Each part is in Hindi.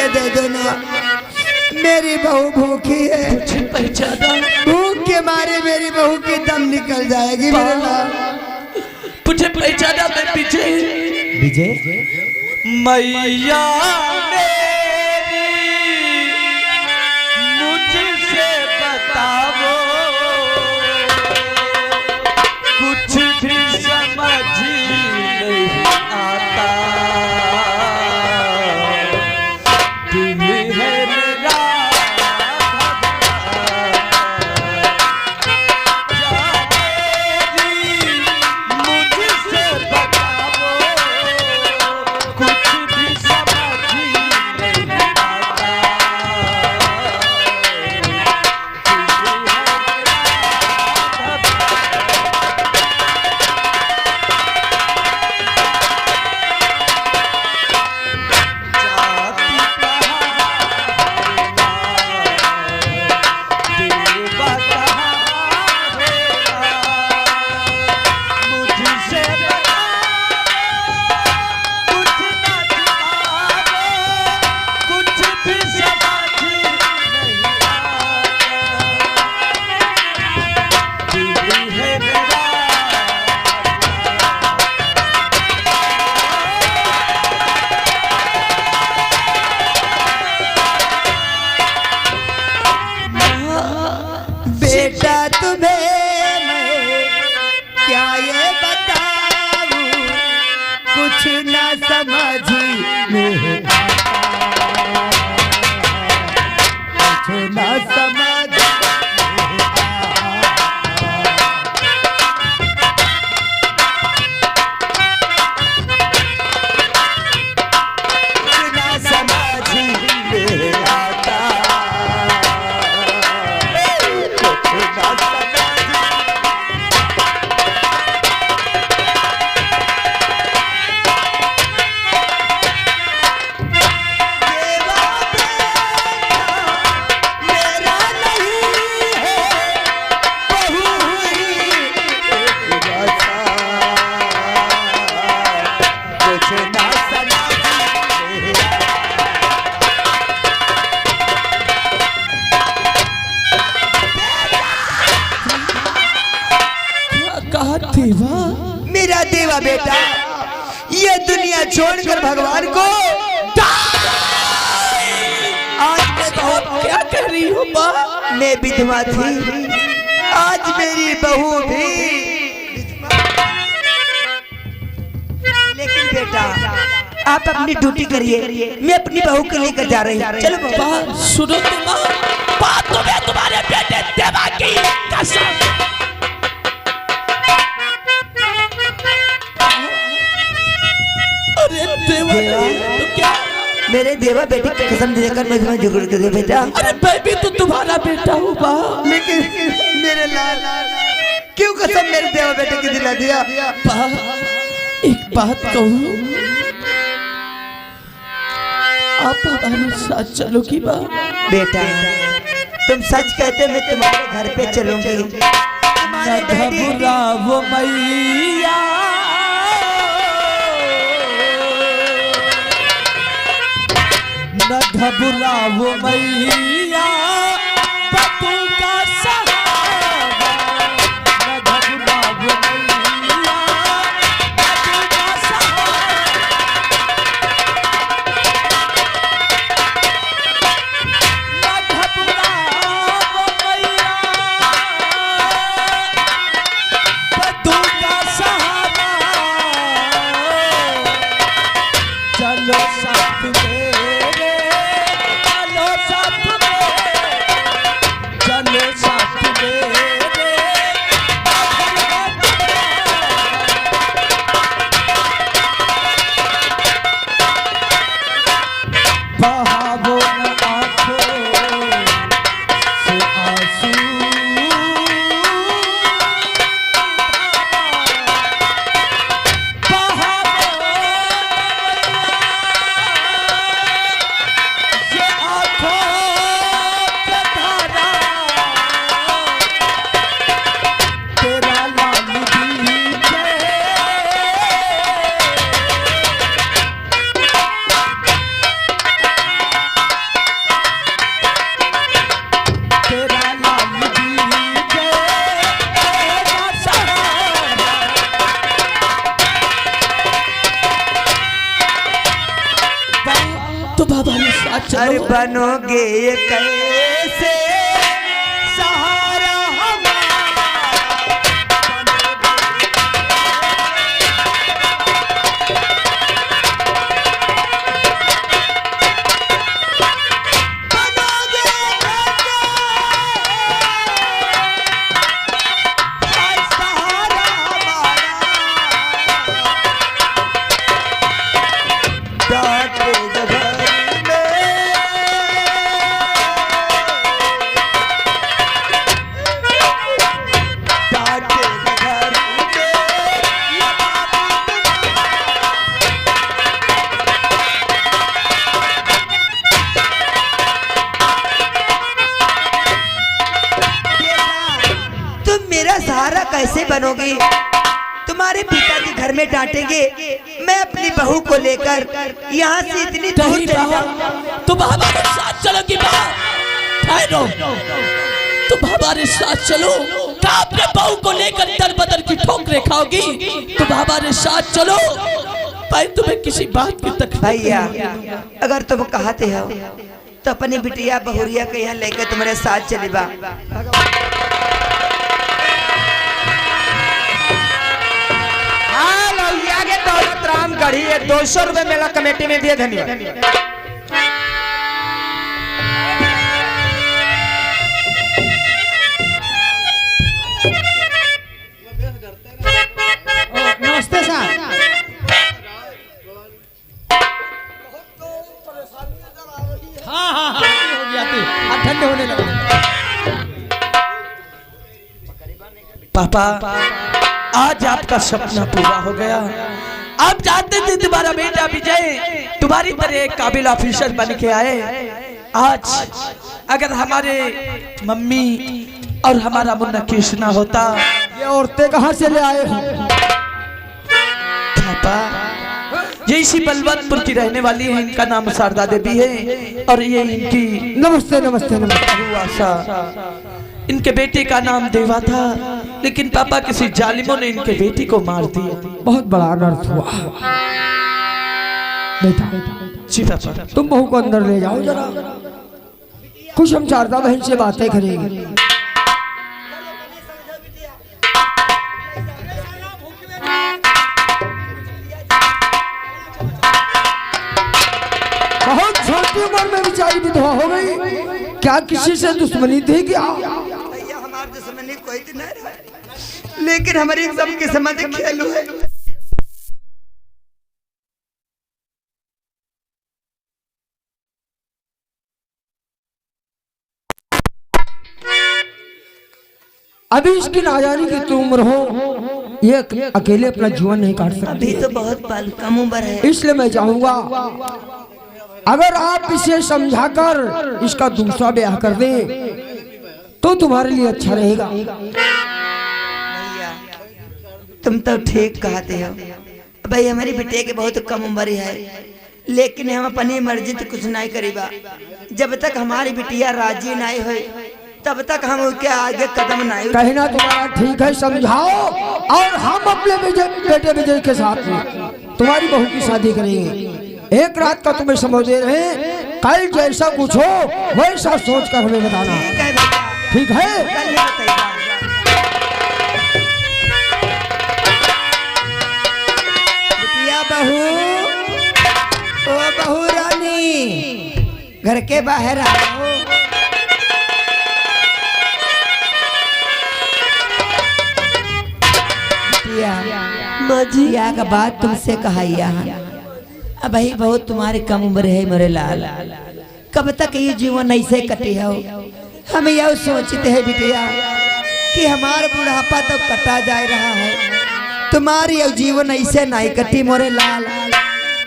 के दे दो ना, मेरी बहू भूखी है। पहचाना, भूख के मारे मेरी बहू की दम निकल जाएगी मेरे लाल। मुझे पहचाना मैं विजय, विजय मैया मेरी मुझसे बताओ, कुछ भी समझ नहीं आता, दिल है मेरा मुझसे बताओ, कुछ भी समझ नहीं आता, बेटा तुम्हें मैं क्या ये बताऊं, कुछ ना समझ में आता, कुछ ना समझ में आता। देवा, मेरा देवा बेटा, ये दुनिया छोड़कर भगवान को आज मैं बहुत क्या कर रही हो माँ? मैं विधवा थी, आज मेरी बहू भी। लेकिन बेटा आप अपनी ड्यूटी करिए, मैं अपनी बहू को लेकर जा रही हूँ। चलो बात सुनो तो माँ, बात तुम्हें तुम्हारे बेटे देवा की कसम। अरे देवा, तो क्या मेरे देवा बेटे की कसम देकर मैं तुम्हें झगड़ कर दिया बेटा। अरे मैं भी तो तुम्हारा बेटा हूँ बा। लेकिन मेरे लाल क्यों कसम मेरे देवा बेटे की दिला दिया? बा, एक बात कहूँ, आप हमारे साथ चलोगी बा? बेटा तुम सच कहते मैं तुम्हारे घर पे चलूंगी। न घबराओ मैया, न घबराओ मैया, बतू का सहारा, न घबराओ मैया, बतू का सहारा, न घबराओ मैया, बतू का सहारा, चलो साथ मेरे, चलो साथ अरे बनोगे कैसे सहारा सहारा कैसे बनोगी? तुम्हारे पिताजी घर में डांटेंगे, मैं अपनी बहू को लेकर यहाँ से इतनी दूर चली जाऊं। तुम हमारे साथ चलोगी माँ? ठहरो, तुम हमारे साथ चलो। क्या अपने बहू को लेकर दर बदर की ठोकरें खाओगी? तुम हमारे साथ चलो, भाई तुम्हें किसी बात की तकलीफ। भैया अगर तुम कहते हो तो अपनी बिटिया बहुरिया के यहाँ लेकर तुम्हारे साथ चली बा। राम गढ़ी 200 रुपए मेला कमेटी में दिए, धन्यवाद। नमस्ते साहब। हाँ हाँ हाँ हो गया थी, ठंडे होने लगे। पापा आज आपका सपना पूरा हो गया। आप जानते थे तुम्हारा बेटा विजय तुम्हारी तरह एक काबिल ऑफिसर बन के आए। आज अगर हमारे मम्मी और हमारा मुन्ना कृष्णा होता। ये औरतें कहाँ से ले आए हो? पापा ये इसी बलवंतपुर की रहने वाली है, इनका नाम शारदा देवी है और ये इनकी नमस्ते नमस्ते नमस्ते आशा। इनके बेटे का नाम देवा था, लेकिन पापा किसी जालिमों ने इनके बेटी को मार दिया। बहुत बड़ा अनर्थ हुआ। बेटा जी पापा। तुम बहू को अंदर ले जाओ जरा, कुछ हम शारदा बहन से बातें करेंगे। बहुत छोटी उम्र में बेचारी विधवा हो गई, क्या किसी से दुश्मनी थी क्या? हमारे दुश्मनी कोई तो नहीं रहा, लेकिन हमारी सबके समझ खेल हुए। अभी इसकी नाजानी की तो उम्र हो, ये अकेले अपना जीवन नहीं काट सकती। अभी तो बहुत कम उम्र है, इसलिए मैं चाहूंगा अगर आप इसे समझाकर इसका दूसरा ब्याह कर दें तो तुम्हारे लिए अच्छा रहेगा। भैया तुम तो ठीक कहते हो भाई, हमारी बिटिया की बहुत कम उम्र है, लेकिन हम अपनी मर्जी तो कुछ नहीं करीबा। जब तक हमारी बिटिया राजी नहीं हो तब तक हम उसके आगे कदम नहीं। कहना तुम्हारा ठीक है, समझाओ और हम अपने बेटे विजय के साथ में तुम्हारी बहू की शादी करेंगे। एक रात का तुम्हें समझ दे रहे हैं, कल जैसा कुछ हो वैसा सोच कर हमें बताना। ठीक है? बिटिया बहू, ओ बहू रानी, घर के बाहर आओ। बिटिया का बात तुमसे कहा, अब भाई बहुत तुम्हारे कम उम्र है मेरे लाल, कब तक ये जीवन ऐसे कटे हो? हम यह सोचते हैं बिटिया कि हमारा बुढ़ापा तो कटा जा रहा है, तुम्हारी यह जीवन ऐसे नहीं कटी मोरे लाल।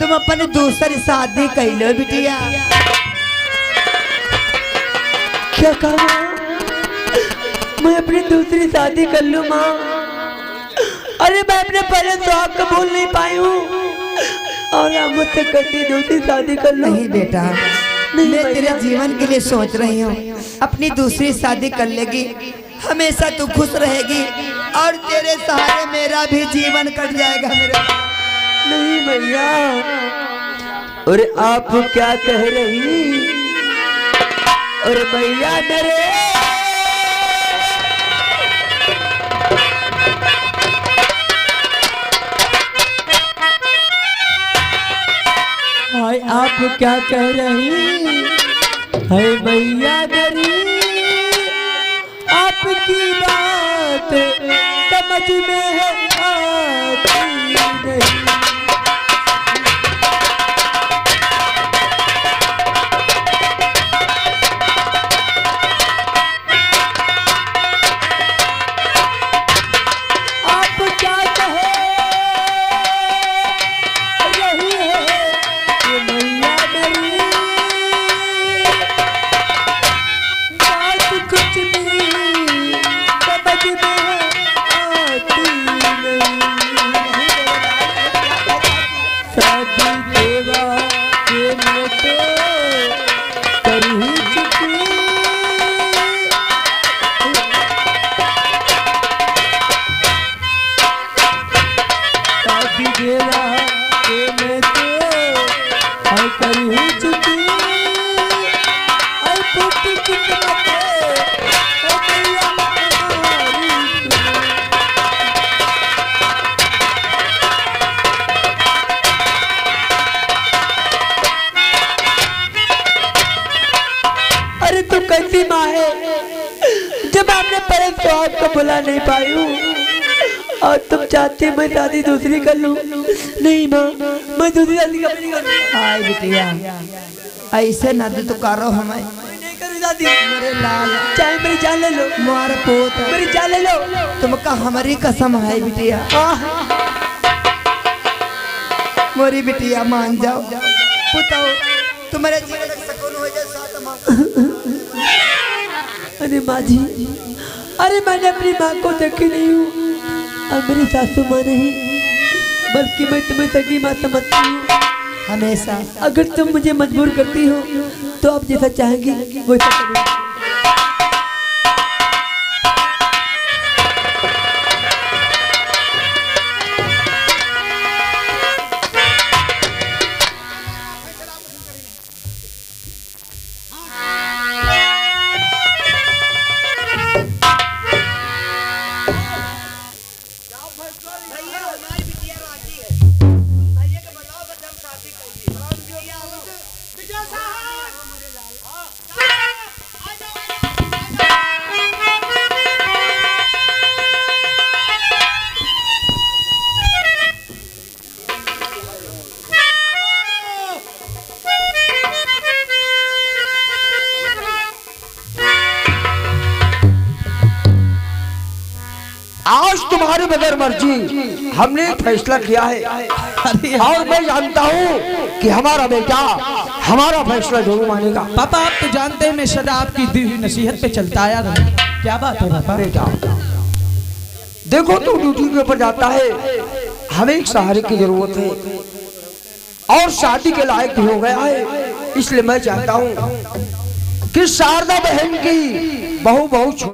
तुम अपनी दूसरी शादी कर लो बिटिया। क्या कहा? मैं अपनी दूसरी शादी कर लूं माँ? अरे मैं अपने पहले शौक को भूल नहीं पाई हूँ और आप मुझसे करती दूसरी शादी कर लो। नहीं बेटा, मैं तेरे जीवन के लिए सोच रही हूँ, अपनी दूसरी शादी कर लेगी, हमेशा तू खुश रहेगी और तेरे सहारे मेरा भी जीवन कट जाएगा मेरे। नहीं भैया, अरे आप क्या कह रही? और भैया मेरे हाय आप क्या कह रही है भैया मेरी आपकी बात समझ में आती नहीं। अरे तू कैसी माँ है जब आपने परम स्वाद को बुला नहीं पाई हूँ और तुम चाहते मैं शादी दूसरी कर लूँ। नहीं माँ मैं दूसरी शादी अपनी कर लूँ। हाय बिटिया ऐसे ना तो करो हमें नहीं करूँ शादी। मेरे लाल चाहे मेरी जान ले लो मार पोत मेरी जान ले लो। तुमका हमारी कसम है बिटिया मोरी बिटिया मान जाओ पुताओ तुम्हारे जीवन में सुकून हो जाए साथ मां। अरे माँ जी अरे मैंने अपनी माँ को देखी नहीं हूँ और मेरी सासू माँ नहीं बल्कि मैं तुम्हें सगी माँ समझती हूँ। हमेशा अगर तुम मुझे मजबूर करती हो तो आप जैसा चाहेंगी वैसा करूँगी। आज तुम्हारे बगैर मर्जी हमने फैसला किया है और मैं जानता हूँ कि हमारा बेटा हमारा फैसला जरूर मानेगा। पापा आप तो जानते हैं मैं सदा आपकी दी हुई नसीहत पे चलता आया हूँ। क्या बात है पापा? बेटा देखो तू ड्यूटी के ऊपर जाता है हमें एक सहारे की जरूरत है और शादी के लायक भी हो गया है। इसलिए मैं चाहता हूँ कि शारदा बहन की बहू